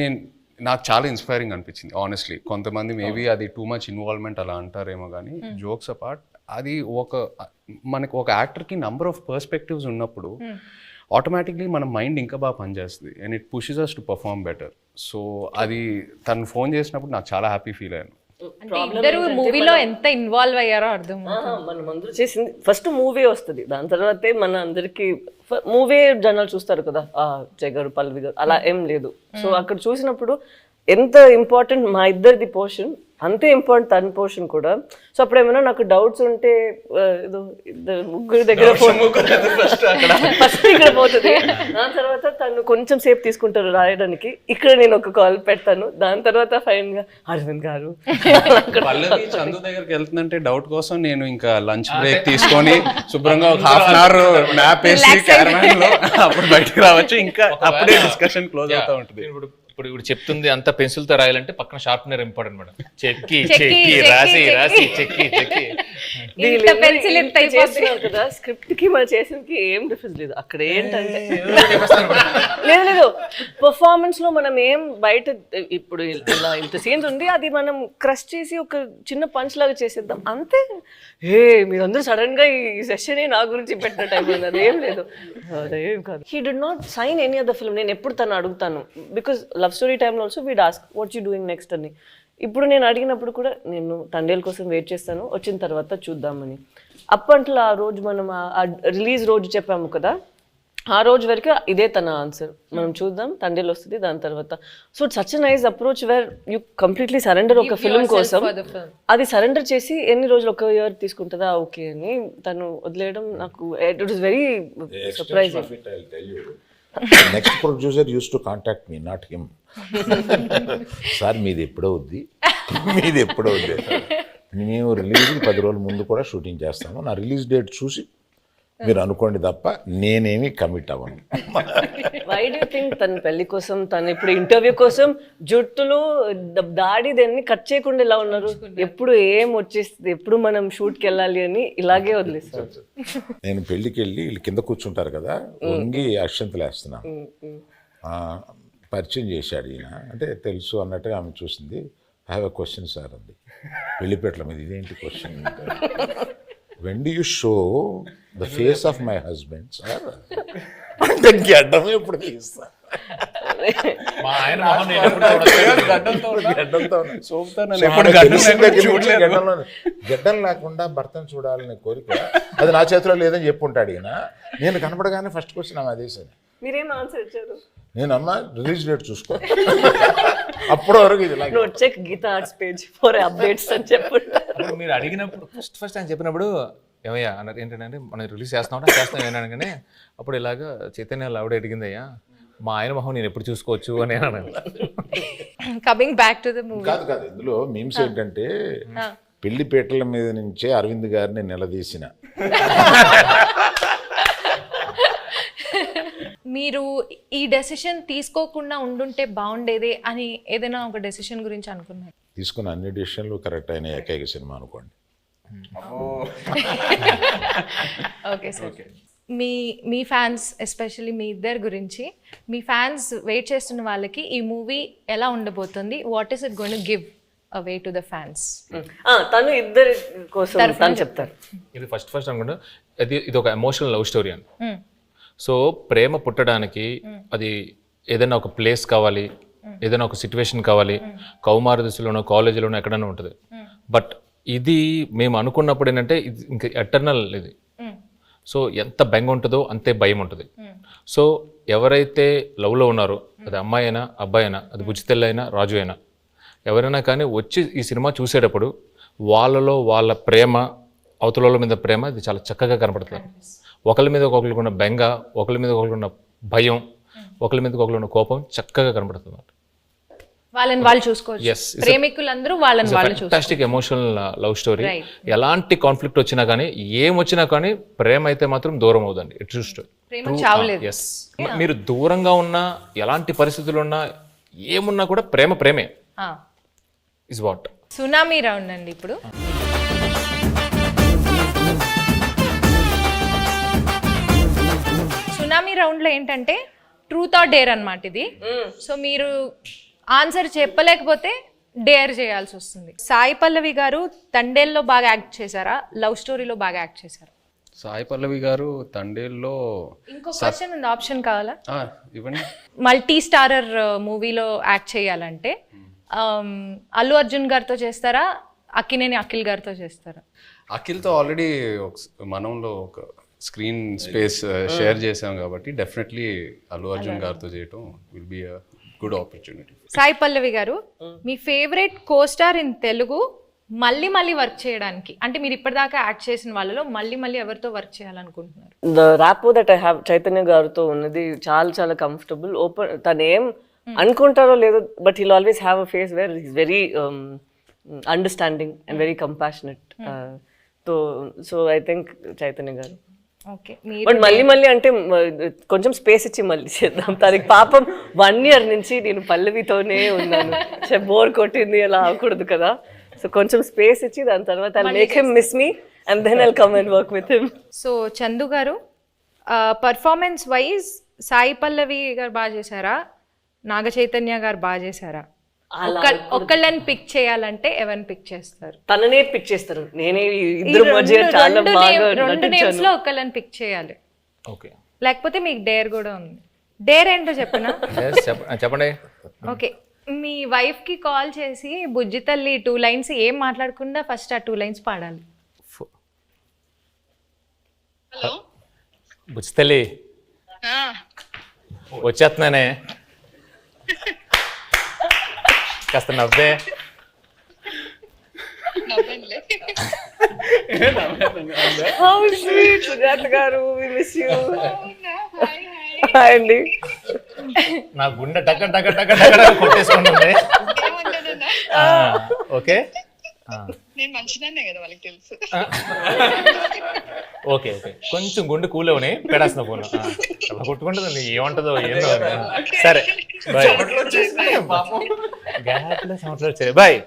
నాకు చాలా ఇన్స్పైరింగ్ అనిపించింది ఆనెస్ట్లీ. కొంతమంది మేబీ అది టూ మచ్ ఇన్వాల్వ్మెంట్ అలా అంటారేమో కానీ జోక్స్ అపార్ట్ అది మనకు ఒక యాక్టర్కి నంబర్ ఆఫ్ పర్స్పెక్టివ్స్ ఉన్నప్పుడు ఆటోమేటిక్లీ మన మైండ్ ఇంకా బాగా పనిచేస్తుంది and it pushes us to perform better. So అది తను ఫోన్ చేసినప్పుడు నాకు చాలా హ్యాపీ ఫీల్ అయ్యాను. ఇద్దరు మూవీలో ఎంత ఇన్వాల్వ్ అయ్యారో అర్థం. మనం అందరూ చేసింది ఫస్ట్ మూవీ వస్తుంది, దాని తర్వాతే మన అందరికి మూవీ జనాలు చూస్తారు కదా, జయ గారు పల్లవి గారు అలా ఏం లేదు. సో అక్కడ చూసినప్పుడు ఎంత ఇంపార్టెంట్ మా ఇద్దరిది పోర్షన్, అంతే ఇంపార్టెంట్ తన పోర్షన్ కూడా. సో అప్పుడు ఏమైనా నాకు డౌట్స్ ఉంటే ఏదో ముగ్గురు దగ్గర ఫస్ట్ ఇక్కడ పోతుంది, దాని తర్వాత తను కొంచెం సేపు తీసుకుంటారు రాయడానికి, ఇక్కడ నేను ఒక కాల్ పెడతాను, దాని తర్వాత ఫైన్ గా అరవింద్ గారు. పల్లవి చందు దగ్గరికి వెళ్తుందంటే డౌట్ కోసం నేను ఇంకా లంచ్ బ్రేక్ తీసుకొని శుభ్రంగా ఒక హాఫ్ అన్ అవర్ మ్యాప్ వేసి క్యారవాన్ లో అప్పుడు బయటకు రావచ్చు, ఇంకా అప్పుడే డిస్కషన్ క్లోజ్ అవుతా ఉంటుంది. ఇప్పుడు చెప్తుంది అంత పెన్సిల్ తో రాయాలంటే పక్కన షార్ప్నర్ ఇంపార్టెంట్ మేడం. చెక్కి రాసి చెక్కి కదా, స్క్రిప్ట్ కి మనం చేసినకి ఏం డిఫరెన్స్ లేదు. అక్కడ ఏంటంటే లేదు పర్ఫార్మెన్స్ లో మనం ఏం బయట ఇప్పుడు ఇలా ఇంత సీన్స్ ఉంది, అది మనం క్రష్ చేసి ఒక చిన్న పంచ్ లాగా చేసేద్దాం అంతే. మీరందరూ సడన్ గా ఈ సెషన్ నా గురించి పెట్టిన టైం ఉంది, అదేం లేదు, అదేం కాదు. He did not sign any other film. నేను ఎప్పుడు తను అడుగుతాను, బికాస్ లవ్ స్టోరీ టైంలో also we'd ask what you doing next అని. ఇప్పుడు నేను అడిగినప్పుడు కూడా నేను తండేల్ కోసం వెయిట్ చేస్తాను, వచ్చిన తర్వాత చూద్దామని. అప్పట్లో ఆ రోజు మనం రిలీజ్ రోజు చెప్పాము కదా, ఆ రోజు వరకు ఇదే తన ఆన్సర్, మనం చూద్దాం తండేల్ వస్తుంది దాని తర్వాత. So such a nice approach where you completely surrender ఒక ఫిల్మ్ కోసం. అది సరెండర్ చేసి ఎన్ని రోజులు, ఒక ఇయర్ తీసుకుంటుందా ఓకే అని తను వదిలేయడం నాకు it was very surprising. Next producer use to contact me, not him. Sir మీది ఎప్పుడవుద్ది, మేము రిలీజ్కి 10 రోజుల ముందు కూడా షూటింగ్ చేస్తాము, నా రిలీజ్ డేట్ చూసి మీరు అనుకోండి తప్ప నేనేమి కమిట్ అవ్వను. వై డూ థింక్ తన పెళ్లి కోసం, తను ఇప్పుడు ఇంటర్వ్యూ కోసం జుట్టులు దాడి దాన్ని కట్ చేయకుండా ఇలా ఉన్నారు? ఎప్పుడు ఏం వచ్చేస్తుంది, ఎప్పుడు మనం షూట్కి వెళ్ళాలి అని ఇలాగే వదిలేస్తారు. నేను పెళ్ళికి వెళ్ళి వీళ్ళు కింద కూర్చుంటారు కదా, వంగి అక్షంతలు వేస్తున్నాను. పరిచయం చేశాడు ఈయన, అంటే తెలుసు అన్నట్టుగా ఆమె చూసింది. I have a question sir అంది, పెళ్లిపేటల మీద. ఇదేంటి question? When do you show the face of my husband sir అంటే గడ్డం ఎప్పుడు తీస్తా? గడ్డం లేకుండా భర్తను చూడాలనే కోరిక అది నా చేతిలో లేదని చెప్పుంటాడు ఈయన. నేను కనపడగానే ఫస్ట్ క్వశ్చన్ ఆమె అదే సార్. మీరేం ఆన్సర్ ఇచ్చారు? నేను అమ్మా రిలీజ్ డేట్ చూసుకో, అప్పటి వరకు ఇది check Geetha Arts page for updates అని చెప్పంటారు. మీరు అడిగినప్పుడు ఫస్ట్ ఆయన చెప్పినప్పుడు ఏమయ్యా అన్నారు, ఏంటంటే మనం రిలీజ్ చేస్తాం ఏమన్నాను, అప్పుడు ఇలాగా చైతన్య ఆవిడ అడిగిందయ్యా మా ఆయన మొహం నేను ఎప్పుడు చూసుకోవచ్చు అని అన్నాను. Coming back to the movie. కాదు ఇందులో మీమ్స్ ఏంటంటే పెళ్లిపేటల మీద నుంచే అరవింద్ గారిని నిలదీసిన. మీరు ఈ డెసిషన్ తీసుకోకుండా ఉండుంటే బాగుండేది అని ఏదైనా ఒక డెసిషన్ గురించి అనుకున్నారు? తీసుకున్న అన్ని డిసిషన్లు కరెక్ట్ అయిన ఏకైక సినిమా అనుకోండి. ఓకే సార్, మీ ఫ్యాన్స్ ఎస్పెషల్లీ మీ ఇద్దరి గురించి, మీ ఫ్యాన్స్ వెయిట్ చేస్తున్న వాళ్ళకి ఈ మూవీ ఎలా ఉండబోతుంది, what is it going to give away to the fans? తను ఇద్దరి కోసం తను చెప్తారు. ఇది ఫస్ట్ అనుకుంటా ఇది ఒక ఎమోషనల్ లవ్ స్టోరీ అని. సో ప్రేమ పుట్టడానికి అది ఏదైనా ఒక ప్లేస్ కావాలి, ఏదైనా ఒక సిచ్యువేషన్ కావాలి, కౌమార దశలోనో కాలేజీలోనో ఎక్కడైనా ఉంటుంది. బట్ ఇది మేము అనుకున్నప్పుడు ఏంటంటే ఇది ఇంకా ఎటర్నల్ ఇది. సో ఎంత బెంగ ఉంటుందో అంతే భయం ఉంటుంది. సో ఎవరైతే లవ్లో ఉన్నారో, అది అమ్మాయి అయినా అబ్బాయి అయినా, అది బుజ్జితెల్లి అయినా రాజు అయినా, ఎవరైనా కానీ వచ్చి ఈ సినిమా చూసేటప్పుడు వాళ్ళలో వాళ్ళ ప్రేమ, అవతల మీద ప్రేమ ఇది చాలా చక్కగా కనపడుతుంది. ఒకరి మీద ఒకరికి ఉన్న బెంగ, ఒకరి మీద ఒకరికి ఉన్న భయం, ఒకరి మీద ఒకరికి ఉన్న కోపం చక్కగా కనపడుతుంది. వాళ్ళని వాళ్ళు చూసుకోవచ్చు. Yes, ప్రేమికులందరూ వాళ్ళని వాళ్ళు చూసుకోవచ్చు. Fantastic emotional love story. ఎలాంటి కాన్ఫ్లిక్ట్ వచ్చినా కానీ, ఏం వచ్చినా కానీ ప్రేమ అయితే మాత్రం దూరం అవుదండి. ఇట్స్ ప్రేమ చావలేదు. ఎస్, మీరు దూరంగా ఉన్నా, ఎలాంటి పరిస్థితులు ఉన్నా, ఏమున్నా కూడా ప్రేమే ఇస్ వాట్. సునామీ రౌండ్ అండి ఇప్పుడు. సునామీ రౌండ్లో ఏంటంటే ట్రూత్ ఆర్ డేర్ అన్నమాట ఇది. సో మీరు ఆన్సర్ చెప్పలేకపోతే డేర్ చేయాల్సి వస్తుంది. సాయి పల్లవి గారు తండేల్లో బాగా యాక్ట్ చేశారా, లవ్ స్టోరీలో బాగా యాక్ట్ చేశారా? సాయి పల్లవి గారు తండేల్లో ఇంకో క్వశ్చన్ ఉంది, ఆప్షన్ కావాలా? ఇవ్వండి. మల్టీ స్టారర్ మూవీలో యాక్ట్ చేయాలంటే అల్లు అర్జున్ గారితో చేస్తారా, అక్కినేని అఖిల్ గారితో చేస్తారా? అఖిల్తో ఆల్రెడీ మనంలో ఒక స్క్రీన్ స్పేస్ షేర్ చేసాం కాబట్టి డెఫినెట్లీ అల్లు అర్జున్ గారితో చేయటం will be a good opportunity. Sai Pallavi garu, మీ ఫేవరెట్ కోస్టార్ ఇన్ తెలుగు మళ్ళీ వర్క్ చేయడానికి, అంటే మీరు ఇప్పటిదాకా యాక్ట్ చేసిన వాళ్ళలో మళ్ళీ ఎవరితో వర్క్ చేయాలనుకుంటున్నారు? The rapport that I have Chaitanya గారితో ఉన్నది చాలా కంఫర్టబుల్. ఓపెన్, తను ఏం అనుకుంటారో లేదో, but he'll always have a face where is very understanding and very compassionate. So I think Chaitanya garu. Okay, but మళ్ళీ అంటే కొంచెం స్పేస్ ఇచ్చి మళ్ళీ చేద్దాం. తనకి పాపం 1 year నుంచి నేను పల్లవితోనే ఉన్నాను, బోర్ కొట్టింది, అలా అవ్వకూడదు కదా. సో కొంచెం స్పేస్ ఇచ్చి దాని తర్వాత I'll make him miss me and then I'll come and work with him. So Chandu గారు, పర్ఫార్మెన్స్ వైజ్ సాయి పల్లవి గారు బాగా చేశారా, నాగ చైతన్య గారు బాగా చేశారా? ఒకళ్ళని పిక్ చేయాలంటే ఎవరిని పిక్ చేస్తారు? తననే పిక్ చేస్తారు. నేనే ఇద్దరు మధ్య చాలా బాగా రెండు నేమ్స్ లో ఒకళ్ళని పిక్ చేయాలి. ఓకే, లేకపోతే మీకు డేర్ కూడా ఉంది. డేర్ ఏంటో చెప్పనా? చెప్పండి. ఓకే, మీ వైఫ్ కి కాల్ చేసి బుజ్జి తల్లి 2 lines ఏం మాట్లాడకుండా ఫస్ట్ ఆ 2 lines పాడాలి. హలో బుజ్జితల్లి వచ్చేస్తున్నానే, కాస్త నవ్వే. How sweet, సుజాత గారు, we miss you. హాయ్ అండి. నా గుండె టక కొట్టేసుకుంటుంది. ఓకే, నేను మంచిదాన్నే కదా వాళ్ళకి తెలుసు. ఓకే, కొంచెం గుండె కూల్ అవని పెడేస్తున్నా ఫోన్. అలా కొట్టుకుంటుందండి, ఏమంటుందో ఏందో. సరే, బాయ్. గ్యాప్లో సంవత్సరాలు వచ్చాయి. బాయ్.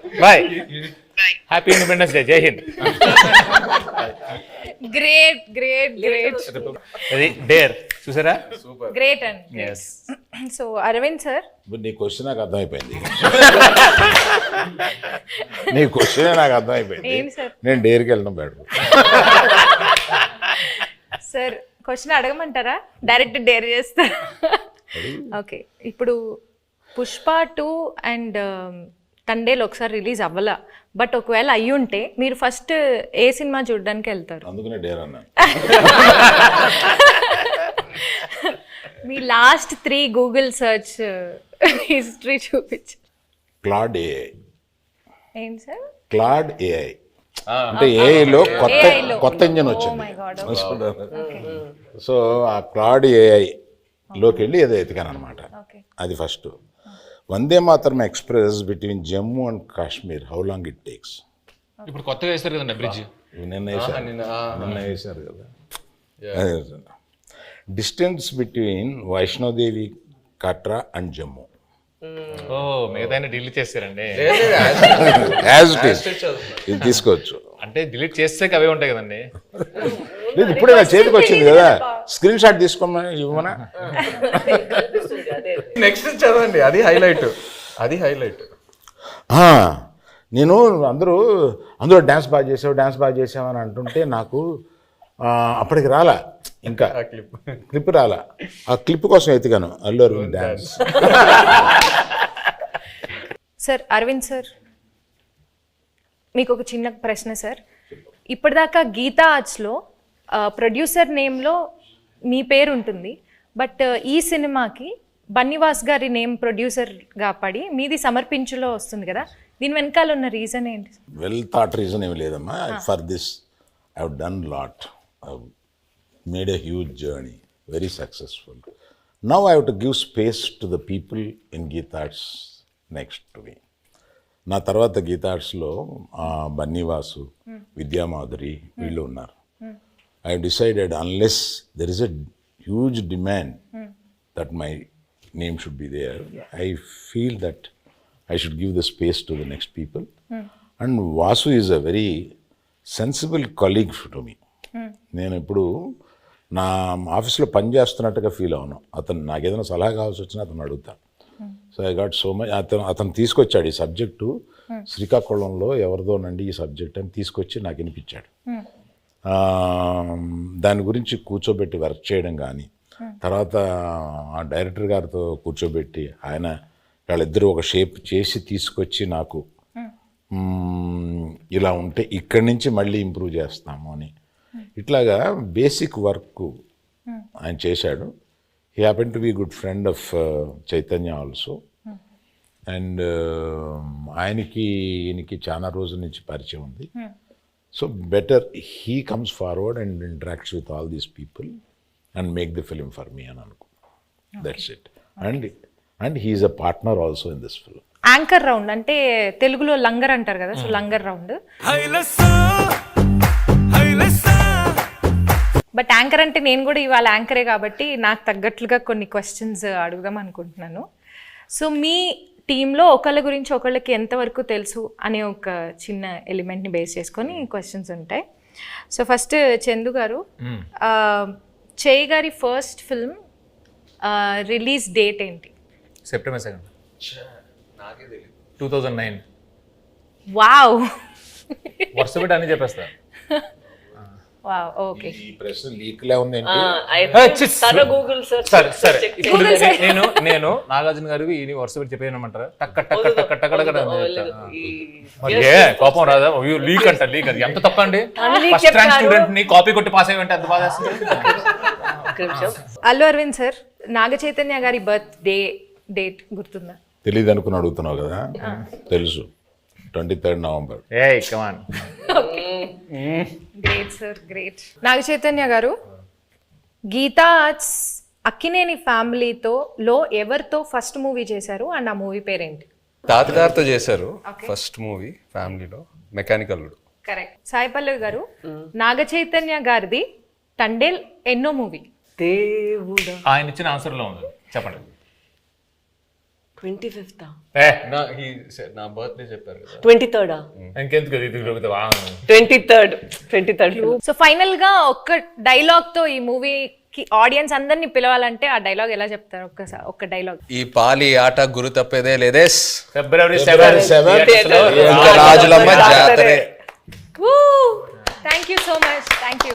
Happy independence day. జై హింద్. గ్రేట్. అది డేర్ చూసారా? గ్రేట్ అండి. సో అరవింద్ సార్, నీ క్వశ్చన్ నాకు అర్థమైపోయింది. నీ క్వశ్చన్ నాకు అర్థమైపోయింది. ఏంటి సార్? నేను డేర్కి వెళ్ళడం బెటర్. సార్ క్వశ్చన్ అడగమంటారా, డైరెక్ట్ డేర్ చేస్తారా? ఓకే, ఇప్పుడు పుష్ప 2 అండ్ తండేలు ఒకసారి రిలీజ్ అవ్వాల, బట్ ఒకవేళ అయ్యుంటే మీరు ఫస్ట్ ఏ సినిమా చూడడానికి వెళ్తారు? అందుకనే డేర్ అన్నా. మీ లాస్ట్ 3 గూగుల్ సర్చ్ హిస్టరీ చూపించు. Claude AI. ఏంటి సార్? క్లాడ్ ఏఐ అంటే ఏఐలో కొత్త ఇంజన్ Oh వచ్చింది. my God. సో ఆ క్లాడ్ ఏఐ లోకి వెళ్ళి ఏదో ఎతికాను అనమాట. Okay. అది first. Vande Mataram express between Jammu and Kashmir, how long it takes? ఇప్పుడు కొత్తగా వేస్తారు కదండి బ్రిడ్జ్. నిన్న వేశారు కదా. Distance between Vaishno Devi Katra and Jammu ఓ మిగతా డిలీట్ చేస్తారండి. యాజ్ ఇట్ ఈస్ ఇది తీసుకోవచ్చు. అంటే డిలీట్ చేస్తే అవే ఉంటాయి కదండి. లేదు ఇప్పుడే నా చేతికి వచ్చింది కదా, స్క్రీన్ షాట్ తీసుకోమని ఇవ్వమనా. నెక్స్ట్ చదవండి, అది హైలైట్. నేను అందరూ డ్యాన్స్ బాగా చేసావు అని అంటుంటే నాకు అప్పటికి రాలా, ఇంకా క్లిప్ రాలా. ఆ క్లిప్ కోసం ఎత్తిగాను Allu Aravind dance. Sir Aravind sir, మీకు ఒక చిన్న ప్రశ్న సార్. ఇప్పటిదాకా గీతా ఆర్ట్స్లో ప్రొడ్యూసర్ నేమ్లో మీ పేరు ఉంటుంది, బట్ ఈ సినిమాకి బన్నీవాస్ గారి నేమ్ ప్రొడ్యూసర్గా పడి మీది సమర్పించులో వస్తుంది కదా, దీని వెనకాల ఉన్న రీజన్ ఏంటి? వెల్ థాట్ రీజన్ ఏమి లేదమ్మా. For this I have done lot, made a huge journey, very successful. Now I have to give space to the people in Geetha Arts next to me. నా తర్వాత గీతా ఆర్ట్స్లో బన్నీవాసు, విద్యామాధురి వీళ్ళు ఉన్నారు. I have decided unless there is a huge demand that my name should be there, I feel that I should give the space to the next people. And Vasu is a very sensible colleague to me. నేను ఇప్పుడు నా ఆఫీస్లో పనిచేస్తున్నట్టుగా ఫీల్ అవును. అతను నాకు ఏదైనా సలహా కావాల్సి వచ్చినా అతను అడుగుతా. So I got so much. అతను తీసుకొచ్చాడు ఈ సబ్జెక్టు, శ్రీకాకుళంలో ఎవరిదోనండి ఈ సబ్జెక్ట్ అని తీసుకొచ్చి నాకు వినిపించాడు. దాని గురించి కూర్చోబెట్టి వర్క్ చేయడం కానీ, తర్వాత ఆ డైరెక్టర్ గారితో కూర్చోబెట్టి ఆయన వాళ్ళిద్దరూ ఒక షేప్ చేసి తీసుకొచ్చి నాకు ఇలా ఉంటే ఇక్కడి నుంచి మళ్ళీ ఇంప్రూవ్ చేస్తాము అని ఇట్లాగా బేసిక్ వర్క్ ఆయన చేశాడు. He happen to be good friend of Chaitanya also. And ఈయనకి చాలా రోజుల నుంచి పరిచయం ఉంది. So better he comes forward and interacts with all these people and make the film for me అని అనుకో. That's it. And he is a partner also in this film. Anchor round అంటే తెలుగులో లంగర్ అంటారు కదా, so langar round. But anchor అంటే నేను కూడా ఇవాళ యాంకరే కాబట్టి నాకు తగ్గట్లుగా కొన్ని క్వశ్చన్స్ అడుగుదాం అనుకుంటున్నాను. సో మీ టీంలో ఒకళ్ళ గురించి ఒకళ్ళకి ఎంతవరకు తెలుసు అనే ఒక చిన్న ఎలిమెంట్ని బేస్ చేసుకొని క్వశ్చన్స్ ఉంటాయి. సో ఫస్ట్ చందు గారు, చేయి గారి ఫస్ట్ ఫిల్మ్ రిలీజ్ డేట్ ఏంటి? September 2nd, 2009. వావ్, వర్ష పెట్టి అని చెప్పేస్తా. Wow, okay. ఈ ప్రశ్న లీక్లే ఉంది. గూగుల్ సరే నేను నాగార్జున గారికి ఈ వరుస పెట్టి చెప్పేయమంటారా? కోపం రాదా? లీక్ అంట, లీక్ అది ఎంత తప్ప అండి. ఫస్ట్ ర్యాంక్ స్టూడెంట్ ని కాపీ కొట్టి పాస్ అయ్యంటే ఎంత బాధ. అల్లు అరవింద్ సార్, నాగ చైతన్య గారి బర్త్ డేట్ గుర్తుందా? తెలీదు అనుకుని అడుగుతున్నావు కదా, తెలుసు. 23rd November. ఏయ్ come on. Great sir, great. Naga Chaitanya garu, Geetha Arts Akkineni ఫ్యామిలీతో ఎవరితో ఫస్ట్ మూవీ చేశారు అండ్ ఆ మూవీ పేరేంటి? తాతగారితో చేశారు ఫస్ట్ మూవీ ఫ్యామిలీలో, మెకానికల్. కరెక్ట్. సాయి పల్లవి గారు, నాగ చైతన్య గారిది తండేల్ ఎన్నో మూవీ? దేవుడా, ఆయన ఇచ్చిన ఆన్సర్ లో ఉంది, చెప్పండి. 25th, నా బర్త్డే చెప్పారు కదా, 23rd, ఇంకెందుకు 23rd. సో ఫైనల్ గా ఒక్క డైలాగ్ తో ఈ మూవీకి ఆడియన్స్ అందరినీ పిలవాలంటే ఆ డైలాగ్ ఎలా చెప్తారు? ఒక్క డైలాగ్. ఈ పాలి ఆట గురు తప్పేదే లేదేస్, February 7th రాజులమ్మ జాతరే. Thank you so much, thank you.